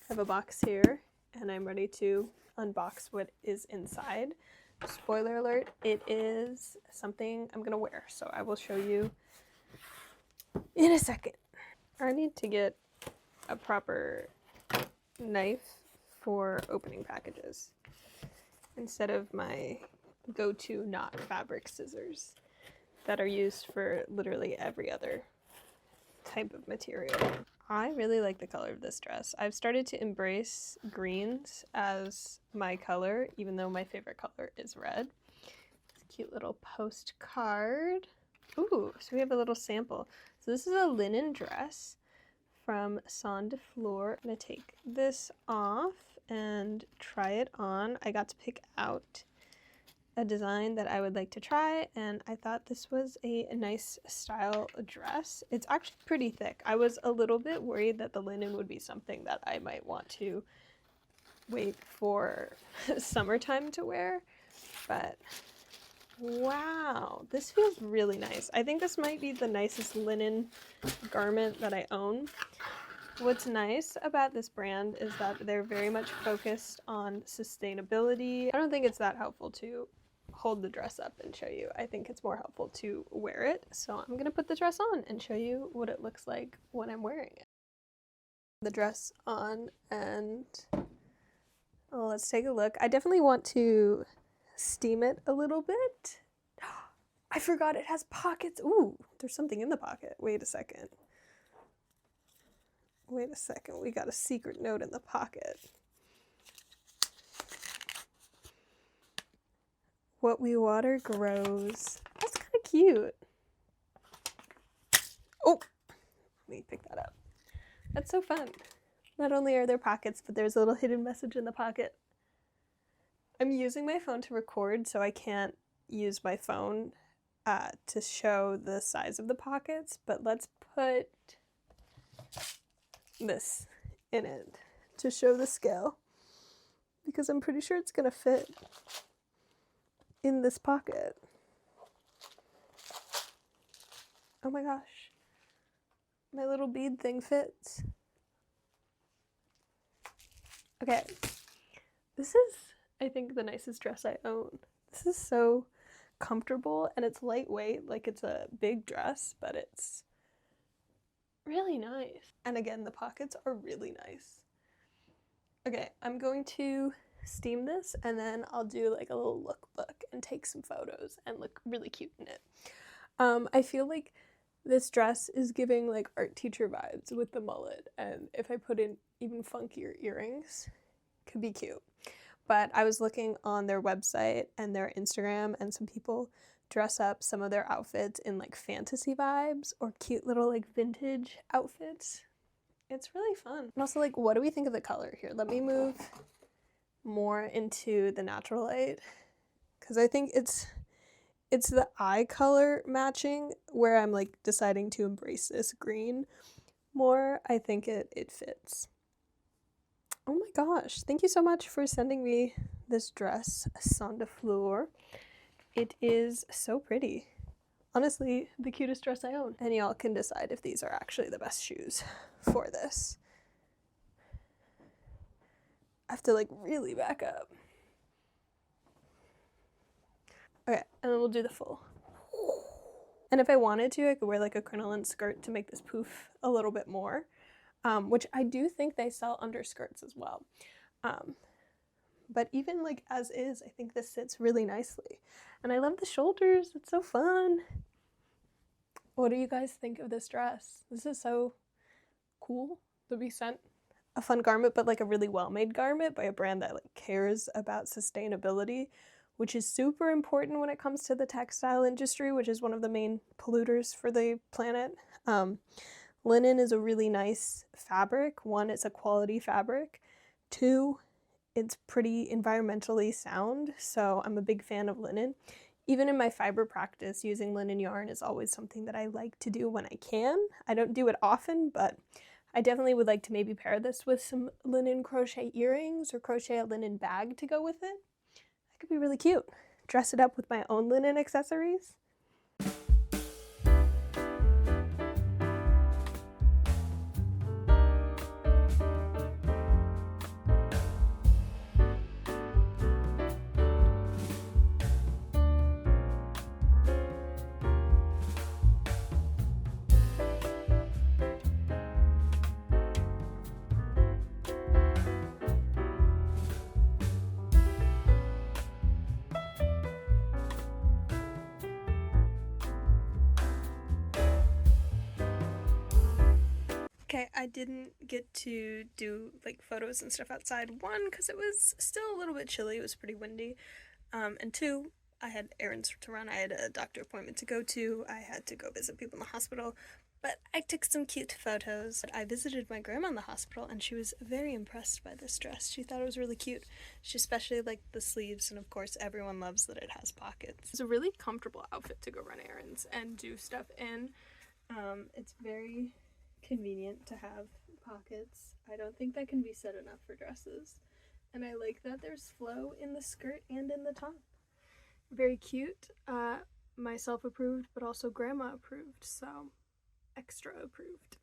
I have a box here, and I'm ready to unbox what is inside. Spoiler alert, it is something I'm gonna wear, so I will show you in a second. I need to get a proper knife for opening packages instead of my go-to not fabric scissors that are used for literally every other type of material. I really like the color of this dress. I've started to embrace greens as my color, even though my favorite color is red. It's a cute little postcard. Ooh, so we have a little sample. So this is a linen dress from Son de Flor. I'm gonna take this off and try it on. I got to pick out a design that I would like to try, and I thought this was a nice style dress. It's actually pretty thick. I was a little bit worried that the linen would be something that I might want to wait for summertime to wear, but wow, this feels really nice. I think this might be the nicest linen garment that I own. What's nice about this brand is that they're very much focused on sustainability. I don't think it's that helpful to hold the dress up and show you. I think it's more helpful to wear it. So I'm gonna put the dress on and show you what it looks like when I'm wearing it. The dress on, and oh, let's take a look. I definitely want to steam it a little bit. I forgot it has pockets. Ooh, there's something in the pocket. Wait a second. Wait a second, we got a secret note in the pocket. What we water grows. That's kind of cute. Oh, let me pick that up. That's so fun. Not only are there pockets, but there's a little hidden message in the pocket. I'm using my phone to record, so I can't use my phone to show the size of the pockets, but let's put this in it to show the scale, because I'm pretty sure it's gonna fit in this pocket. Oh my gosh, my little bead thing fits. Okay, this is, I think, the nicest dress I own. This is so comfortable, and it's lightweight, like it's a big dress, but it's really nice. And again, the pockets are really nice. Okay, I'm going to steam this, and then I'll do like a little lookbook and take some photos and look really cute in it. I feel like this dress is giving like art teacher vibes with the mullet, and if I put in even funkier earrings, it could be cute. But I was looking on their website and their Instagram, and some people dress up some of their outfits in like fantasy vibes or cute little like vintage outfits. It's really fun. And also, like, what do we think of the color here? Let me move more into the natural light, because I think it's the eye color matching where I'm like deciding to embrace this green more. I think it fits. Oh my gosh, thank you so much for sending me this dress, Son de Flor. It is so pretty. Honestly, the cutest dress I own. And y'all can decide if these are actually the best shoes for this. I have to like really back up. Okay, and then we'll do the full. And if I wanted to, I could wear like a crinoline skirt to make this poof a little bit more, which I do think they sell underskirts as well. But even like as is, I think this sits really nicely. And I love the shoulders, it's so fun. What do you guys think of this dress? This is so cool to be sent a fun garment, but like a really well-made garment by a brand that like cares about sustainability, which is super important when it comes to the textile industry, which is one of the main polluters for the planet. Linen is a really nice fabric. One, it's a quality fabric. Two, it's pretty environmentally sound, so I'm a big fan of linen. Even in my fiber practice, using linen yarn is always something that I like to do when I can. I don't do it often, but I definitely would like to maybe pair this with some linen crochet earrings or crochet a linen bag to go with it. That could be really cute. Dress it up with my own linen accessories. I didn't get to do like photos and stuff outside. One, because it was still a little bit chilly, it was pretty windy. And two, I had errands to run. I had a doctor appointment to go to. I had to go visit people in the hospital. But I took some cute photos. I visited my grandma in the hospital, and she was very impressed by this dress. She thought it was really cute. She especially liked the sleeves, and of course, everyone loves that it has pockets. It's a really comfortable outfit to go run errands and do stuff in. It's very convenient to have pockets. I don't think that can be said enough for dresses. And I like that there's flow in the skirt and in the top. Very cute. Myself approved, but also grandma approved, so extra approved.